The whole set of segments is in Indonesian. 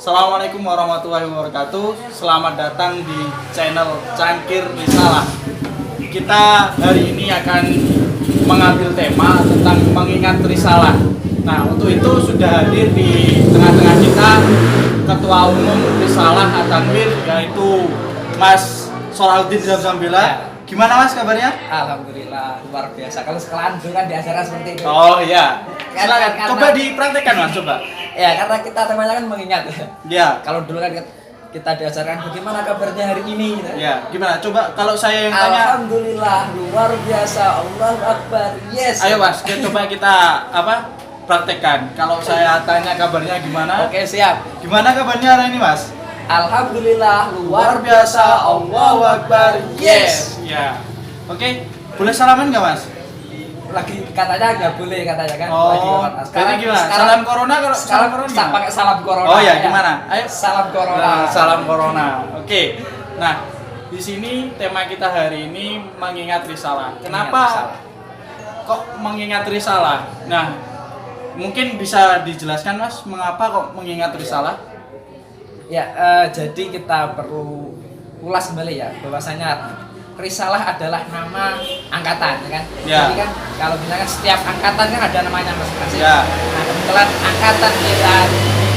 Assalamualaikum warahmatullahi wabarakatuh. Selamat datang di channel Cangkir Risalah. Kita hari ini akan mengambil tema tentang mengingat risalah. Nah, untuk itu sudah hadir di tengah-tengah kita Ketua Umum Risalah At-Tanwir, yaitu Mas Solahuddin Zamzambila. Gimana Mas kabarnya? Alhamdulillah, luar biasa. Kalau sekalian dulu kan diajarkan seperti itu. Oh iya. Silakan. Karena- Coba dipraktekkan Mas, coba. Ya, karena kita temanya kan mengingat. Ya. Kalau dulu kan kita diajarkan bagaimana kabarnya hari ini. Gitu. Ya, gimana? Coba kalau saya yang tanya. Alhamdulillah, luar biasa. Allahu Akbar. Yes. Ayo Mas, coba kita praktekkan. Kalau saya tanya kabarnya gimana? Oke, siap. Gimana kabarnya hari ini Mas? Alhamdulillah, Luar biasa. Allahu Akbar. Yes. Ya. Oke, boleh salaman nggak Mas? Lagi katanya nggak boleh katanya kan. Oh, Lagi corona. berarti gimana? Salam corona kalau salam corona gimana? pakai salam corona. Oh ya, gimana? Ayo. Salam corona. Nah, salam corona. Oke. Nah, di sini tema kita hari ini mengingat risalah. Kenapa risalah. kok mengingat risalah? Nah, mungkin bisa dijelaskan Mas, mengapa kok mengingat risalah? Ya, jadi kita perlu ulas kembali ya bahwasanya risalah adalah nama angkatan, ya kan? Ya. Jadi kan kalau misalkan setiap angkatan kan ada namanya masing-masing. Ya. Nah, kebetulan angkatan kita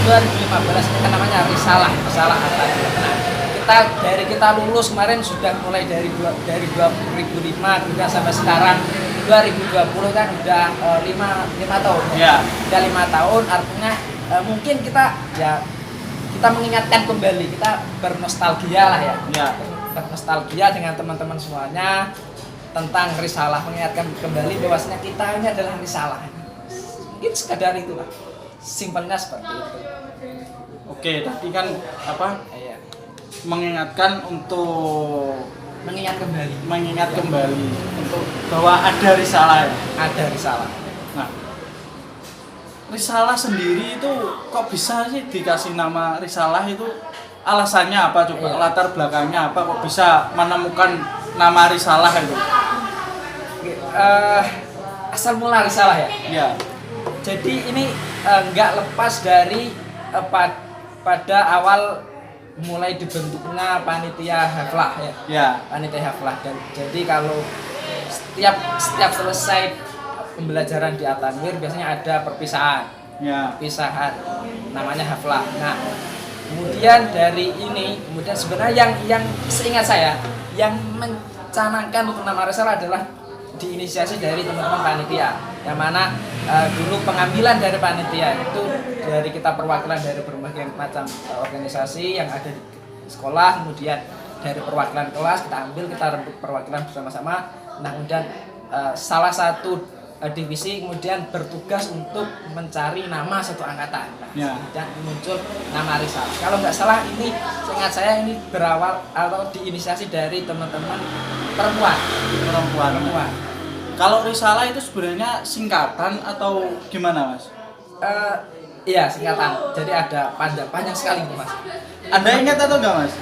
2015 kita namanya risalah angkatan. Nah, kita lulus kemarin sudah mulai dari 2005 kemudian sampai sekarang 2020 kan udah 5 tahun. Ya. Udah 5 tahun artinya mungkin kita mengingatkan kembali, kita bernostalgia lah ya. Ya. Bernostalgia dengan teman-teman semuanya tentang risalah, mengingatkan kembali bahwasanya kita ini adalah risalah. Mungkin sekadar itulah. Simpelnya seperti itu. Oke, tadi kan Iya. mengingatkan untuk Mengingat kembali untuk bahwa ada risalah. ada risalah. Nah, risalah sendiri itu kok bisa sih dikasih nama risalah itu? Alasannya apa coba? Iya. Latar belakangnya apa kok bisa menemukan nama risalah itu? Asal mula risalah ya. Ya. Jadi ini nggak lepas dari pada awal mulai dibentuknya panitia haflah ya. Ya. Panitia haflah, dan jadi kalau setiap selesai pembelajaran di At-Tanwir biasanya ada perpisahan Ya. namanya haflah. Nah, kemudian dari ini sebenarnya yang seingat saya yang mencanangkan untuk nama risalah adalah diinisiasi dari teman-teman panitia, yang mana dulu pengambilan dari panitia itu dari kita perwakilan dari berbagai macam organisasi yang ada di sekolah, kemudian dari perwakilan kelas kita ambil, kita rembuk perwakilan bersama-sama. Nah, kemudian salah satu divisi kemudian bertugas untuk mencari nama satu angkatan. Nah, Ya. dan muncul nama risalah. Kalau nggak salah ini seingat saya ini berawal atau diinisiasi dari teman-teman perempuan. Kalau risalah itu sebenarnya singkatan atau gimana Mas? Iya, singkatan. Jadi ada panjang sekali nih, Mas. Anda ingat atau enggak Mas?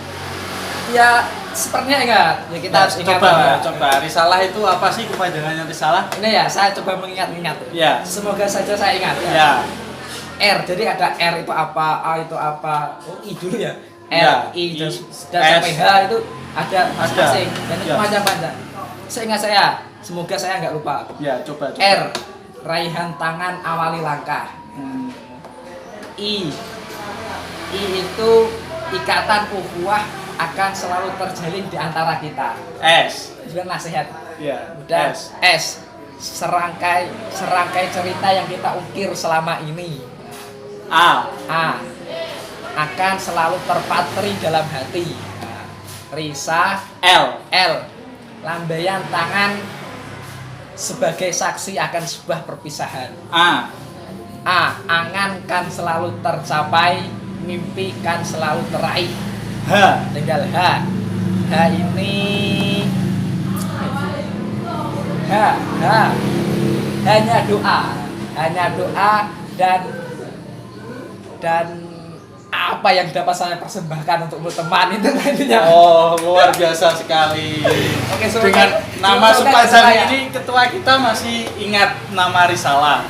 Ya, sepertinya ingat. Ya kita harus ingat. Coba risalah itu apa sih kepanjangannya risalah? Ini ya, saya coba mengingat-ingat. Ya. Semoga saja saya ingat. Ya. R, jadi ada R itu apa, A itu apa, I dulu ya. Ya, R, I, dan S. sampai H itu ada masing-masing. Dan itu Ya. panjang-panjang. Seingat saya, semoga saya nggak lupa. Ya, coba. R, raihan tangan awali langkah. I itu ikatan ukhuwah akan selalu terjalin di antara kita. S. Itu kan nasihat. Ya. Udah. S. S, serangkai cerita yang kita ukir selama ini. A. Akan selalu terpatri dalam hati. Risa. L, lambaian tangan sebagai saksi akan sebuah perpisahan. A. Angan kan selalu tercapai, mimpi kan selalu teraih. H. Tinggal H. H ini hanya doa dan apa yang dapat saya persembahkan untuk teman itu intinya. Oh, luar biasa sekali. Oke, Dengan nama semoga sepanjang saya. ini ketua kita masih ingat nama risalah.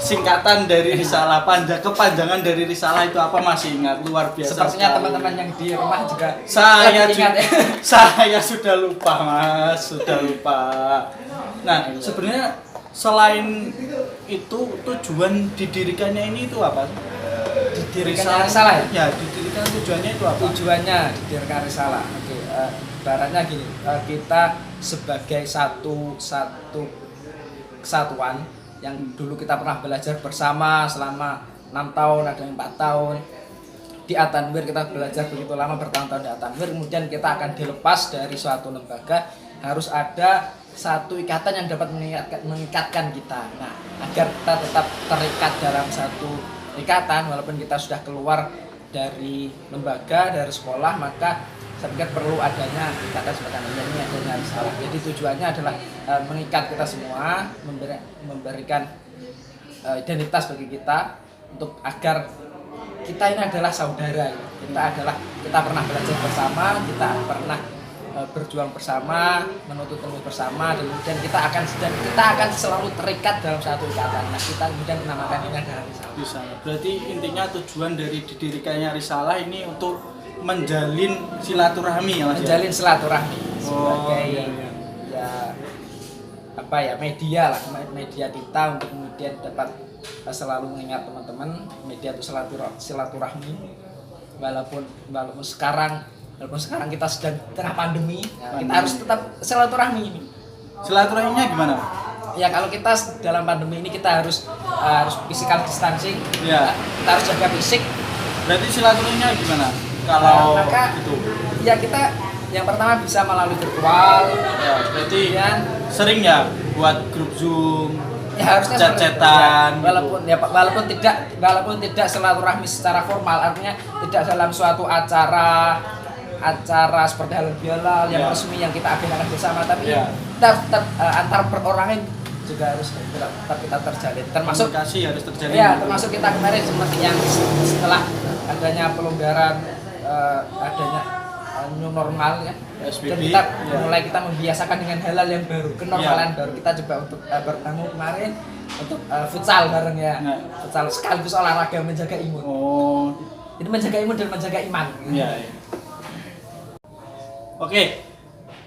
singkatan dari risalah, kepanjangan dari risalah itu apa masih ingat? Luar biasa. Sepertinya sekali. teman-teman yang di rumah juga Saya lebih ingat ya. saya sudah lupa Mas, sudah lupa. Nah, sebenarnya selain itu tujuan didirikannya ini itu apa? Didirikannya risalah ya? Ya, didirikan tujuannya itu apa? Tujuannya didirikan risalah. Oke, ibaratnya gini, kita sebagai satu kesatuan yang dulu kita pernah belajar bersama selama 6 tahun, ada yang 4 tahun di At-Tanwir, kita belajar begitu lama bertahun-tahun di At-Tanwir, kemudian kita akan dilepas dari suatu lembaga, harus ada satu ikatan yang dapat mengikatkan kita. Nah, agar kita tetap terikat dalam satu ikatan walaupun kita sudah keluar dari lembaga, dari sekolah, maka saya pikir perlu adanya ikatan semacam ini, adanya risalah. Jadi tujuannya adalah mengikat kita semua, memberikan identitas bagi kita untuk agar kita ini adalah saudara. Kita pernah belajar bersama, kita pernah berjuang bersama, menuntut ilmu bersama, dan kemudian kita akan selalu terikat dalam satu ikatan. Nah, kita kemudian menamakan ini adalah risalah. Berarti intinya tujuan dari didirikannya risalah ini untuk menjalin silaturahmi ya Mas. Menjalin silaturahmi sebagai media lah, media kita untuk kemudian dapat selalu mengingat teman-teman, media untuk silaturahmi walaupun sekarang kita sedang tengah pandemi, kita harus tetap silaturahmi ini. Silaturahminya gimana? Ya, kalau kita dalam pandemi ini kita harus physical distancing, ya. Kita harus jaga fisik. Berarti silaturahminya gimana? Kalau maka itu ya kita yang pertama bisa melalui virtual, ya, berarti sering ya buat grup Zoom, ya harusnya chat-chatan ya, walaupun tidak silaturahmi secara formal, artinya tidak dalam suatu acara seperti halal bihalal yang resmi yang kita agendakan bersama, tapi tetap antar perorangan juga harus tetap kita terjalin, termasuk komunikasi harus terjalin. Ya, termasuk kita kemarin seperti yang setelah adanya pelonggaran, adanya new normal ya, SBB, dan kita membiasakan dengan halal yang baru, kenormalan baru. Kita coba untuk bertemu kemarin untuk futsal bareng ya, futsal sekaligus olahraga menjaga imun. Jadi menjaga imun dan menjaga iman. Iya. Oke,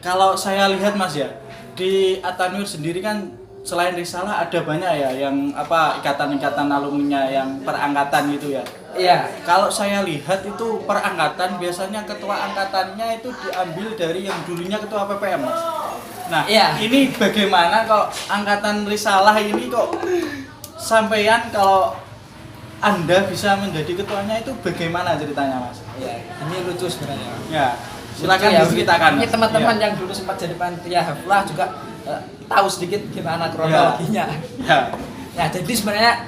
kalau saya lihat Mas ya, di At-Tanwir sendiri kan selain risalah ada banyak ya yang ikatan-ikatan alumninya yang perangkatan gitu ya. Iya. Kalau saya lihat itu perangkatan biasanya ketua angkatannya itu diambil dari yang dulunya ketua PPM Mas. Nah, ini bagaimana kalau angkatan risalah ini kok sampeyan kalau Anda bisa menjadi ketuanya itu bagaimana ceritanya Mas? Iya, ini lucu sebenarnya. Ya. Silakan diceritakan. Ini teman-teman yang dulu sempat jadi panitia haflah juga tahu sedikit gimana kronologinya. Ya, jadi sebenarnya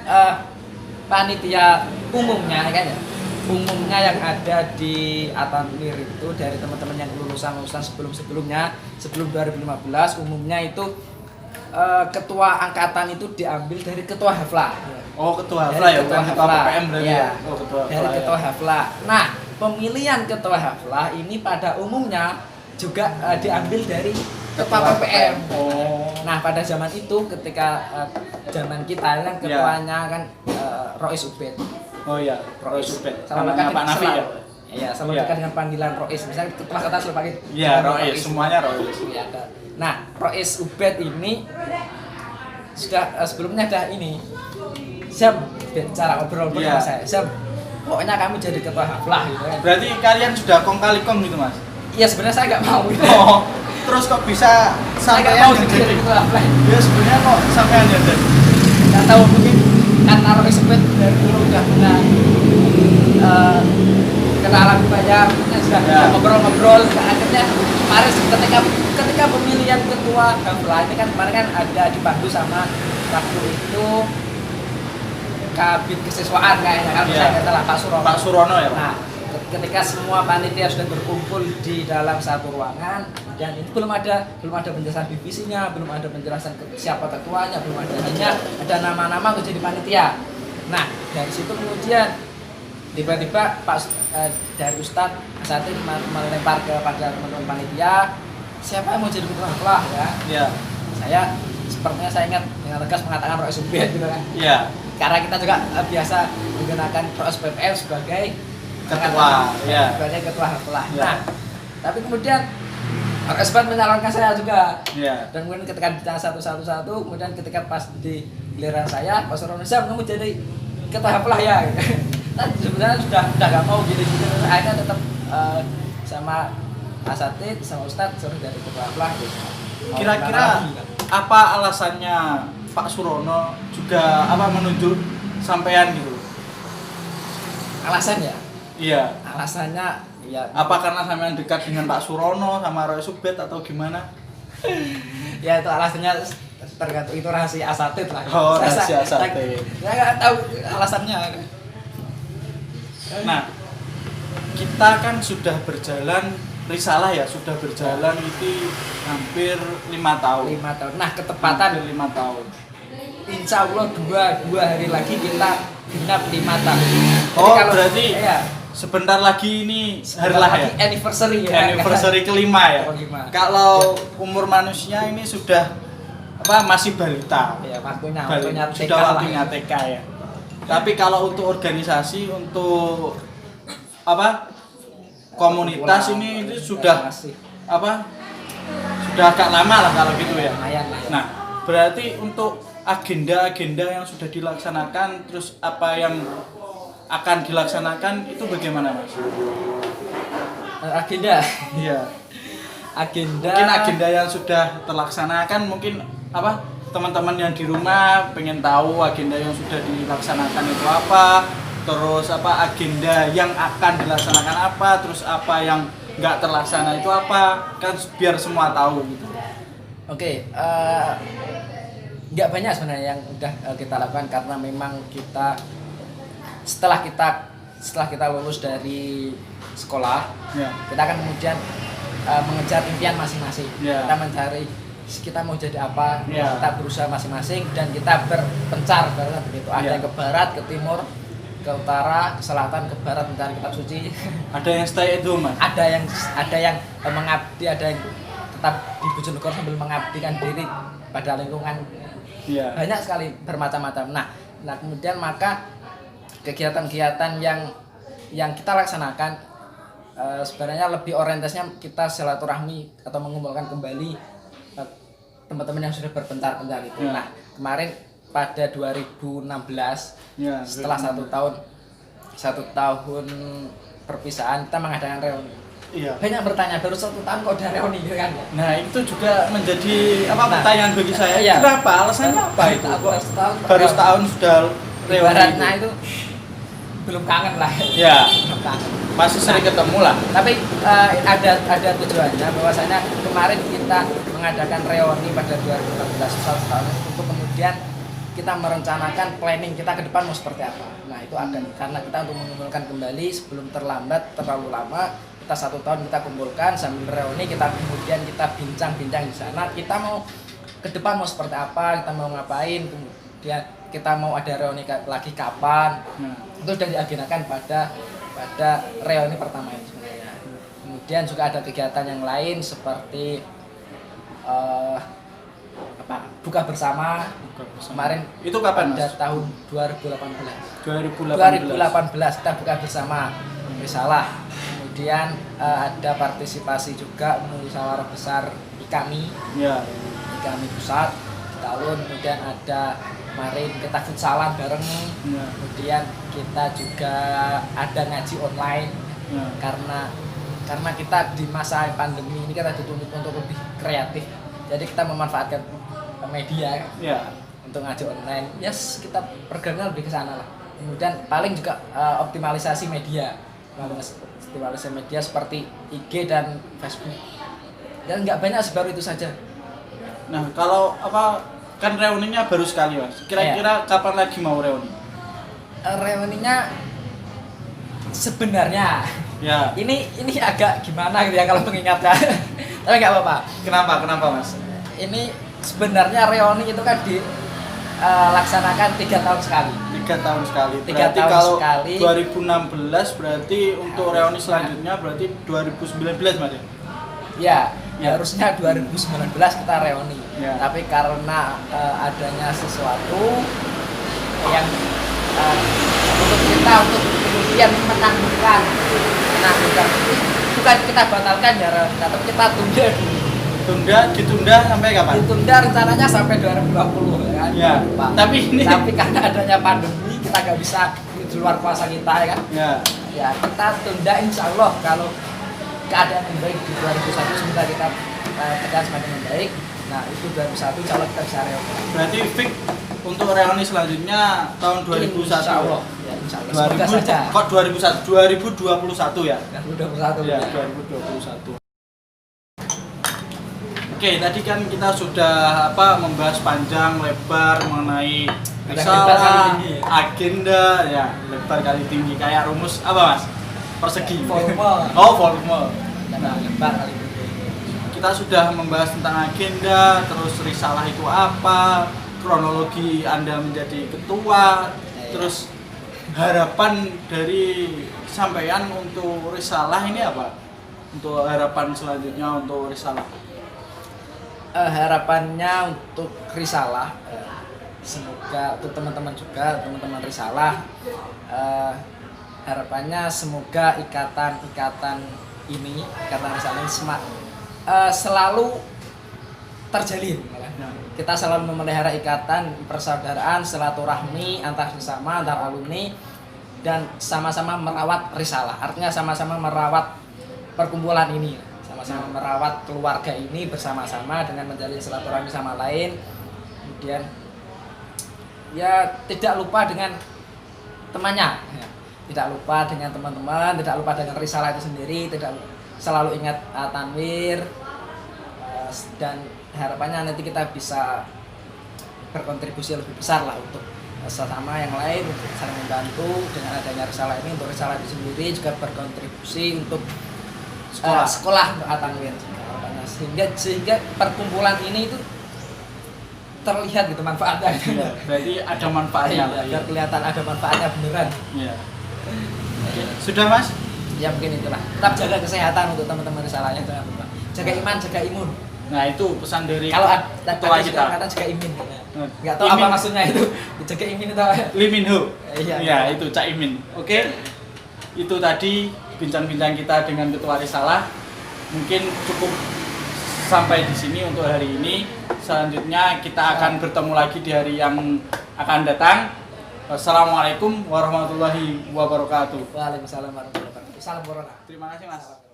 panitia umumnya yang ada di At-Tanwir itu dari teman-teman yang lulusan sebelum 2015, umumnya itu ketua angkatan itu diambil dari ketua haflah. Oh, ketua haflah ya, bukan ketua PPM berarti ya. Dari ketua haflah. Nah, pemilihan ketua haflah ini pada umumnya juga diambil dari ketua PPM. Nah, pada zaman itu ketika zaman kita kan ketuanya kan Rois Ubed. Oh iya, Rois Ubed. Sama Pak Nafi ya. Iya, selalu dekat dengan panggilan Rois. Misalnya ketua kata selalu pakai. Iya, Rois, semuanya Rois. Iya, ada. Nah, Rois Ubed ini sudah sebelumnya ada ini. Siap bicara obrol sama saya. Siap. Pokoknya kami jadi ketua haflah gitu kan. Berarti kalian sudah kong kali kong gitu Mas? Iya, sebenarnya saya nggak mau gitu. Terus kok bisa sampai mau jadi ketua haflah? Ya sebenarnya kok sampai yang jadi? Nggak tahu, mungkin karena Rois Ubed dari dulu udah punya kenalan banyak, sudah ngobrol-ngobrol. Akhirnya kemarin ketika pemilihan ketua haflah ini kan kemarin kan ada dipandu sama waktu itu Kabid Kesiswaan kayaknya kan, saya nggak salah Pak Surono ya. Nah, ketika semua panitia sudah berkumpul di dalam satu ruangan dan itu belum ada penjelasan divisinya, belum ada penjelasan siapa ketuanya, belum ada, hanya ada nama-nama untuk jadi panitia. Nah, dari situ kemudian tiba-tiba dari Ustadz saat ini melempar kepada teman-teman panitia, siapa yang mau jadi ketua haflah ya? Iya. Saya sepertinya saya ingat dengan tegas mengatakan Rois Ubed gitu kan. Iya. Karena kita juga biasa menggunakan Rois BPM sebagai Ketua, ya. sebagai ketua haflah. Ya. Nah, tapi kemudian Rois Ubed menyalonkan saya juga. Iya. Dan kemudian ketika ditanya satu-satu, kemudian ketika pas di giliran saya, Pak Surono kamu jadi ketua haflah ya. Nah, sebenarnya sudah gak mau gitu-gitu. Akhirnya tetap sama Asatid, sama Ustadz suruh dari ketua haflah gitu. Kira-kira apa alasannya Pak Surono juga menunjuk sampean gitu? Alasannya? Iya. Alasannya ya Apa karena sampean dekat dengan Pak Surono sama Rois Ubed atau gimana? ya itu alasannya tergantung, itu rahasia Asatid lah. Oh, rahasia Asatid. Saya nggak tahu alasannya. Nah, kita kan sudah berjalan Risalah ya, sudah berjalan itu hampir 5 tahun. 5 tahun. Nah, ketepatan Hampir 5 tahun. insya Allah dua hari lagi kita genap 5 tahun. Jadi Oh, berarti ya, sebentar lagi ini hari sebentar lah lagi ya. anniversary ya. Anniversary kelima ya. Kelima. Kalau umur manusia ini sudah masih balita. Ya, waktunya Sudah TK lah. waktunya TK ya. Tapi kalau untuk organisasi, untuk komunitas ini sudah masih sudah agak lama lah kalau gitu ya. lumayan lah ya. Nah, berarti untuk agenda-agenda yang sudah dilaksanakan, terus apa yang akan dilaksanakan itu bagaimana, Mas? Agenda. Iya. Agenda. Mungkin agenda yang sudah terlaksanakan, mungkin teman-teman yang di rumah pengen tahu agenda yang sudah dilaksanakan itu apa, terus agenda yang akan dilaksanakan apa, terus apa yang nggak terlaksana itu apa, kan biar semua tahu gitu. Oke, nggak banyak sebenarnya yang udah kita lakukan karena memang kita setelah kita lulus dari sekolah, Ya. kita akan kemudian mengejar impian masing-masing. Ya. Kita mencari kita mau jadi apa, Ya. kita berusaha masing-masing dan kita berpencar begitu. Ada Ya. yang ke barat, ke timur, ke utara, ke selatan, ke barat mencari kitab suci. Ada yang stay at home, Mas? ada yang mengabdi, ada yang tetap di Bojonegoro sambil mengabdikan diri pada lingkungan. Iya. Banyak sekali bermacam-macam. Nah kemudian maka kegiatan-kegiatan yang kita laksanakan sebenarnya lebih orientasinya kita silaturahmi atau mengumpulkan kembali teman-teman yang sudah berpencar-pencar itu. Ya. Nah kemarin pada 2016 Ya, setelah 1 tahun perpisahan kita mengadakan reuni. Iya. Banyak bertanya, baru 1 tahun kok udah reuni gitu kan ya? Nah, itu juga menjadi Nah, pertanyaan bagi saya. iya. Kenapa? Alasannya apa itu? Baru setahun sudah reuni Ibaratnya itu. itu belum kangen lah. Ya, Belum kangen. masih sering ketemu lah. Tapi ada tujuannya bahwasanya kemarin kita mengadakan reuni pada 2014 1 tahun untuk kemudian kita merencanakan planning kita ke depan mau seperti apa. Nah itu akan karena kita untuk mengumpulkan kembali sebelum terlalu lama, kita 1 tahun kita kumpulkan sambil reuni, kita kemudian kita bincang-bincang di sana, kita mau ke depan mau seperti apa, kita mau ngapain, kemudian kita mau ada reuni lagi kapan. Nah, Itu sudah diagendakan pada reuni pertama ini sebenarnya. Kemudian juga ada kegiatan yang lain seperti buka bersama. Kemarin itu kapan, pada Mas? tahun 2018 2018. kita buka bersama Risalah. Kemudian ada partisipasi juga musyawarah besar IKAMI Ya. pusat tahun. Kemudian ada kemarin kita futsalan bareng. Ya. Kemudian kita juga ada ngaji online Ya. karena kita di masa pandemi ini kita dituntut untuk lebih kreatif. Jadi kita memanfaatkan media Ya. untuk ngaji online. Yes, kita programnya lebih ke sana lah. Kemudian paling juga optimalisasi media. Optimalisasi media seperti IG dan Facebook. Dan nggak banyak sih, baru itu saja. Nah, kalau kan reuninya baru sekali, Mas. Kira-kira kapan lagi mau reuni? Reuninya sebenarnya Ya. ini agak gimana gitu ya kalau mengingatkan. Tapi nggak apa-apa. Kenapa, Mas? Ini sebenarnya reuni itu kan dilaksanakan 3 tahun sekali. 3 tahun sekali. 3 Berarti tahun kalau sekali. 2016 berarti untuk reuni selanjutnya berarti 2019, Mas ya? Ya, Ya. Harusnya 2019 kita reuni. Ya. Tapi karena adanya sesuatu yang untuk kemudian menangguhkan bukan kita batalkan ya, tapi kita tunda dulu. Ditunda sampai kapan? Ditunda rencananya sampai 2020 ya kan. Ya. Pak. Tapi karena adanya pandemi kita nggak bisa di luar kuasa kita ya kan. Ya. Ya kita tunda, insya Allah kalau keadaan yang baik di 2001 semoga kita tekan semakin membaik. Nah itu 2001 insya Allah kita bisa reuni. Berarti fix untuk reuni selanjutnya tahun 2001. Insya Allah. Ya, insya Allah. 2000, Semoga saja. kok 2021 ya? 2021 Ya, 2021. Oke, tadi kan kita sudah membahas panjang lebar mengenai Lebar kali risalah, tinggi. agenda, ya lebar kali tinggi kayak rumus apa mas? Persegi. Volume. Oh volume. Nah, lebar kali ini. Kita sudah membahas tentang agenda, terus risalah itu apa, kronologi Anda menjadi ketua, terus harapan dari sampean untuk risalah ini apa? Untuk harapan selanjutnya untuk risalah. Harapannya untuk risalah, semoga untuk teman-teman juga, teman-teman risalah, harapannya semoga ikatan risalah ini selalu terjalin. Kita selalu memelihara ikatan persaudaraan, silaturahmi antar sesama, antar alumni, dan sama-sama merawat risalah. Artinya sama-sama merawat perkumpulan ini, sama-sama merawat keluarga ini bersama-sama dengan menjalin silaturahmi sama lain. Kemudian ya tidak lupa dengan temannya, ya. Tidak lupa dengan teman-teman, tidak lupa dengan risalah itu sendiri, tidak selalu ingat tanwir, dan harapannya nanti kita bisa berkontribusi lebih besar lah untuk sesama yang lain, untuk saling membantu dengan adanya risalah ini. Untuk risalah itu sendiri juga berkontribusi untuk sekolah tanwir, sehingga perkumpulan ini itu terlihat gitu manfaatnya. Ya, berarti ada manfaatnya. Biar kelihatan ada manfaatnya beneran. Ya. Oke. Sudah mas? Ya mungkin itulah. Tetap jaga kesehatan untuk teman-teman risalahnya, jangan lupa. Jaga iman, jaga imun. Nah itu pesan dari Kalau ketua kita. kata jaga imin. Nggak tahu apa maksudnya itu. Jaga imin itu apa? Lee Min Ho. Iya. Ya itu Cak Imin. Oke. Itu tadi bincang-bincang kita dengan ketua risalah. Mungkin cukup sampai di sini untuk hari ini. Selanjutnya kita akan bertemu lagi di hari yang akan datang. Wassalamualaikum warahmatullahi wabarakatuh. Waalaikumsalam warahmatullahi wabarakatuh. Salam corona. Terima kasih mas.